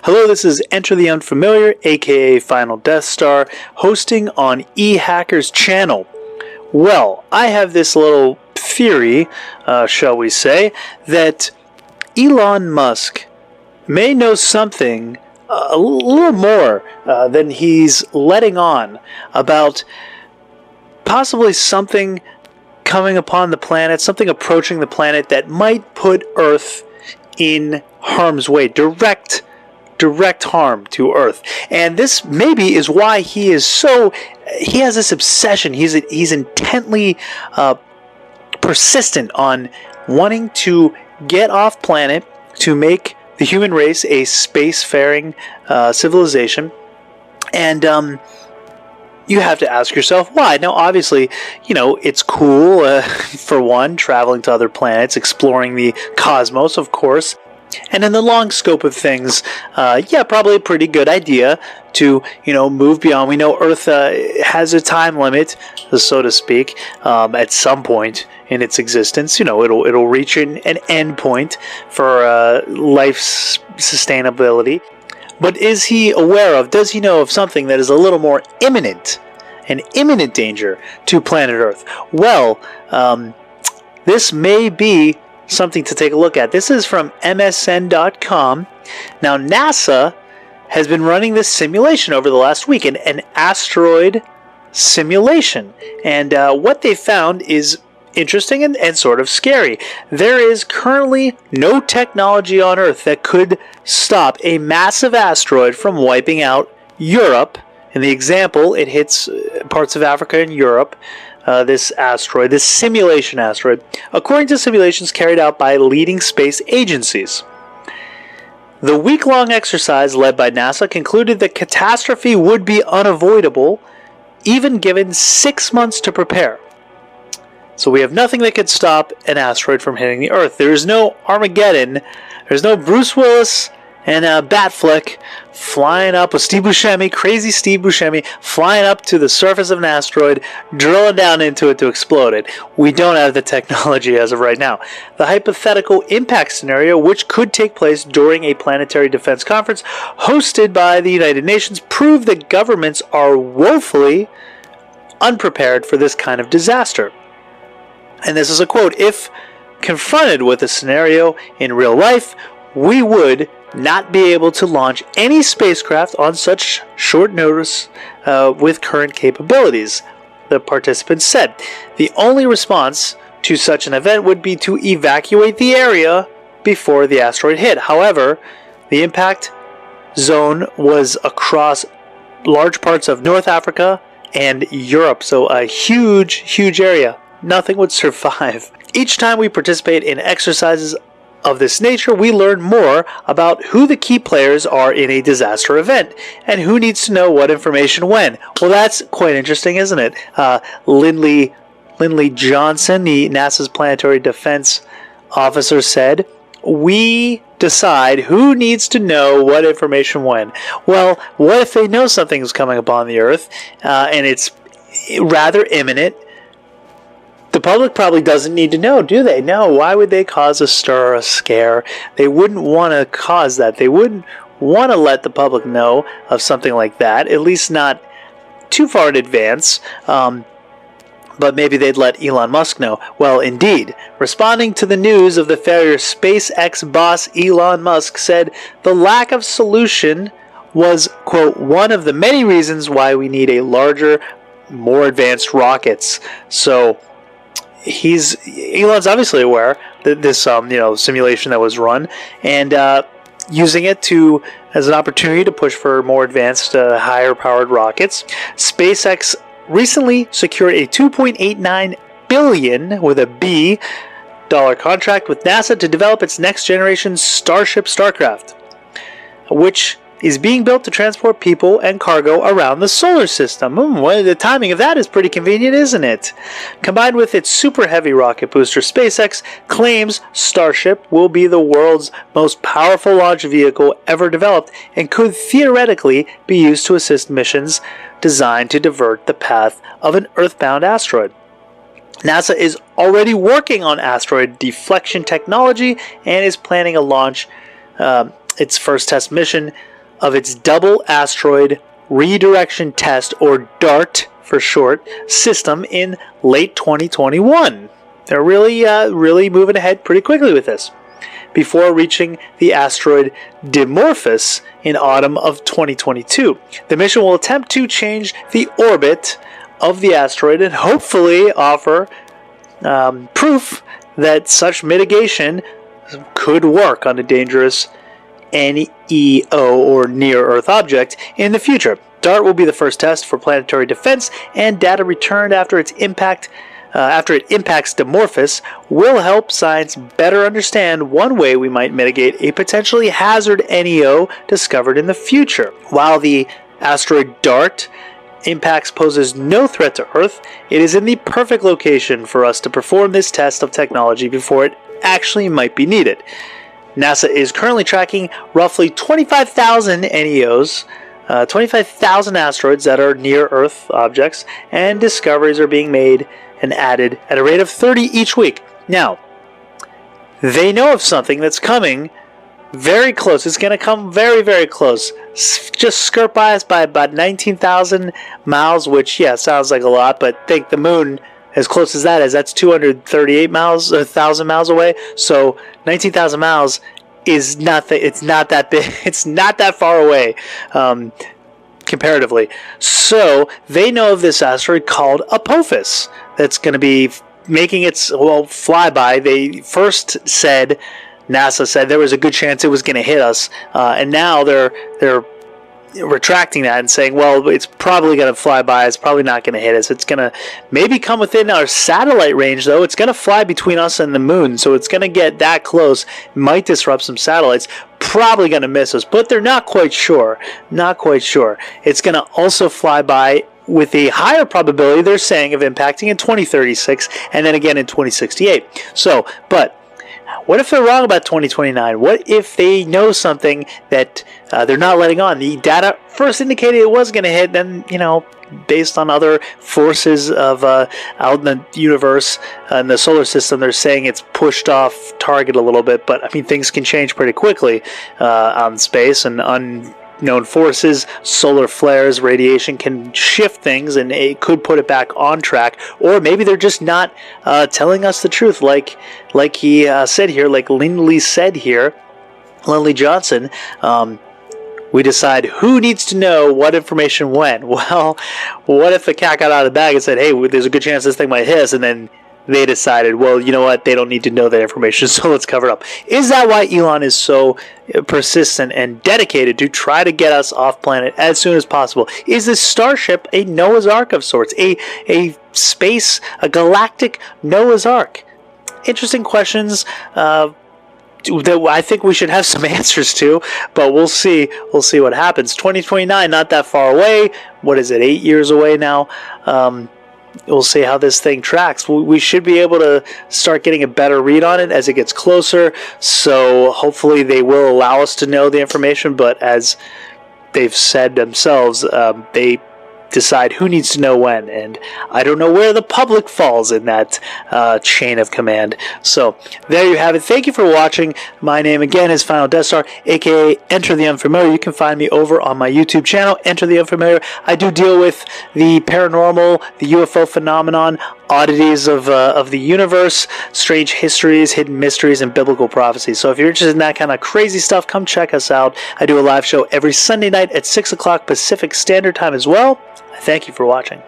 Hello, this is Enter the Unfamiliar, aka Final Death Star, hosting on eHacker's channel. Well, I have this little theory, shall we say, that Elon Musk may know something a little more than he's letting on about possibly something coming upon the planet, something approaching the planet that might put Earth in harm's way, direct harm to Earth. And this maybe is why he has this obsession. He's intently persistent on wanting to get off planet to make the human race a spacefaring civilization. And you have to ask yourself why. Now, obviously, it's cool, for one, traveling to other planets, exploring the cosmos, of course. And in the long scope of things, probably a pretty good idea to, move beyond. We know Earth has a time limit, so to speak, at some point in its existence. It'll reach an end point for life's sustainability. But is he does he know of something that is a little more imminent, an imminent danger to planet Earth? Well, this may be something to take a look at. This is from MSN.com. Now, NASA has been running this simulation over the last week, an asteroid simulation. And what they found is interesting and sort of scary. There is currently no technology on Earth that could stop a massive asteroid from wiping out Europe. In the example, it hits parts of Africa and Europe. This simulation asteroid, according to simulations carried out by leading space agencies. The week-long exercise led by NASA concluded that catastrophe would be unavoidable, even given 6 months to prepare. So we have nothing that could stop an asteroid from hitting the Earth. There is no Armageddon. There's no Bruce Willis and Batfleck flying up with crazy Steve Buscemi, flying up to the surface of an asteroid, drilling down into it to explode it. We don't have the technology as of right now. The hypothetical impact scenario, which could take place during a planetary defense conference hosted by the United Nations, proved that governments are woefully unprepared for this kind of disaster. And this is a quote: "If confronted with a scenario in real life, we would not be able to launch any spacecraft on such short notice with current capabilities," the participants said. The only response to such an event would be to evacuate the area before the asteroid hit. However, the impact zone was across large parts of North Africa and Europe, so a huge area. Nothing would survive. Each time we participate in exercises of this nature, we learn more about who the key players are in a disaster event and who needs to know what information when. Well, that's quite interesting, isn't it? Lindley Johnson, the NASA's planetary defense officer, said, "We decide who needs to know what information when." Well, what if they know something's coming upon the Earth and it's rather imminent? The public probably doesn't need to know, do they? No. Why would they cause a stir, a scare? They wouldn't want to cause that. They wouldn't want to let the public know of something like that, at least not too far in advance. But maybe they'd let Elon Musk know. Well, indeed. Responding to the news of the failure, SpaceX boss Elon Musk said the lack of solution was, quote, "one of the many reasons why we need a larger, more advanced rockets." So Elon's obviously aware that this simulation that was run, and using it as an opportunity to push for more advanced, higher powered rockets. SpaceX recently secured a $2.89 billion with a B dollar contract with NASA to develop its next generation Starcraft, which is being built to transport people and cargo around the solar system. The timing of that is pretty convenient, isn't it? Combined with its super heavy rocket booster, SpaceX claims Starship will be the world's most powerful launch vehicle ever developed and could theoretically be used to assist missions designed to divert the path of an Earthbound asteroid. NASA is already working on asteroid deflection technology and is planning a launch its first test mission of its double asteroid redirection test, or DART for short, system in late 2021. They're really moving ahead pretty quickly with this, before reaching the asteroid Dimorphos in autumn of 2022. The mission will attempt to change the orbit of the asteroid and hopefully offer proof that such mitigation could work on a dangerous NEO, or near-Earth object, in the future. DART will be the first test for planetary defense, and data returned after its impact after it impacts Dimorphos will help science better understand one way we might mitigate a potentially hazard NEO discovered in the future. While the asteroid DART impacts poses no threat to Earth, it is in the perfect location for us to perform this test of technology before it actually might be needed. NASA is currently tracking roughly 25,000 NEOs, 25,000 asteroids that are near-Earth objects, and discoveries are being made and added at a rate of 30 each week. Now, they know of something that's coming very close. It's going to come very, very close. Just skirt by us by about 19,000 miles, which, yeah, sounds like a lot, but think the moon, as close as that is, that's 238 miles, 1,000 miles away. So 19,000 miles is nothing. It's not that big. It's not that far away, comparatively. So they know of this asteroid called Apophis that's going to be making its flyby. They first said, NASA said there was a good chance it was going to hit us, and now they're retracting that and saying, well, it's probably going to fly by. It's probably not going to hit us. It's going to maybe come within our satellite range, though. It's going to fly between us and the moon, so it's going to get that close. Might disrupt some satellites. Probably going to miss us, but they're not quite sure. Not quite sure. It's going to also fly by with a higher probability, they're saying, of impacting in 2036 and then again in 2068. So, but what if they're wrong about 2029? What if they know something that they're not letting on? The data first indicated it was going to hit, then, based on other forces of out in the universe and the solar system, they're saying it's pushed off target a little bit. But, I mean, things can change pretty quickly on space, and unknown forces, solar flares, radiation can shift things, and it could put it back on track. Or maybe they're just not telling us the truth, like he said here, like Lindley said here, Lindley Johnson. We decide who needs to know what information when. Well, what if the cat got out of the bag and said, hey, there's a good chance this thing might hit us, and then they decided, well, you know what, they don't need to know that information, so let's cover it up. Is that why Elon is so persistent and dedicated to try to get us off planet as soon as possible? Is this Starship a Noah's Ark of sorts? A galactic Noah's Ark? Interesting questions that I think we should have some answers to, but we'll see. We'll see what happens. 2029, not that far away. What is it, 8 years away now? We'll see how this thing tracks. We should be able to start getting a better read on it as it gets closer, so hopefully they will allow us to know the information, but as they've said themselves, they decide who needs to know when, and I don't know where the public falls in that chain of command. So there you have it. Thank you for watching. My name again is Final Death Star, aka Enter the Unfamiliar. You can find me over on my YouTube channel, Enter the Unfamiliar. I do deal with the paranormal, the UFO phenomenon, oddities of the universe, strange histories, hidden mysteries, and biblical prophecies. So if you're interested in that kind of crazy stuff, come check us out. I do a live show every Sunday night at 6 o'clock Pacific Standard Time as well. Thank you for watching.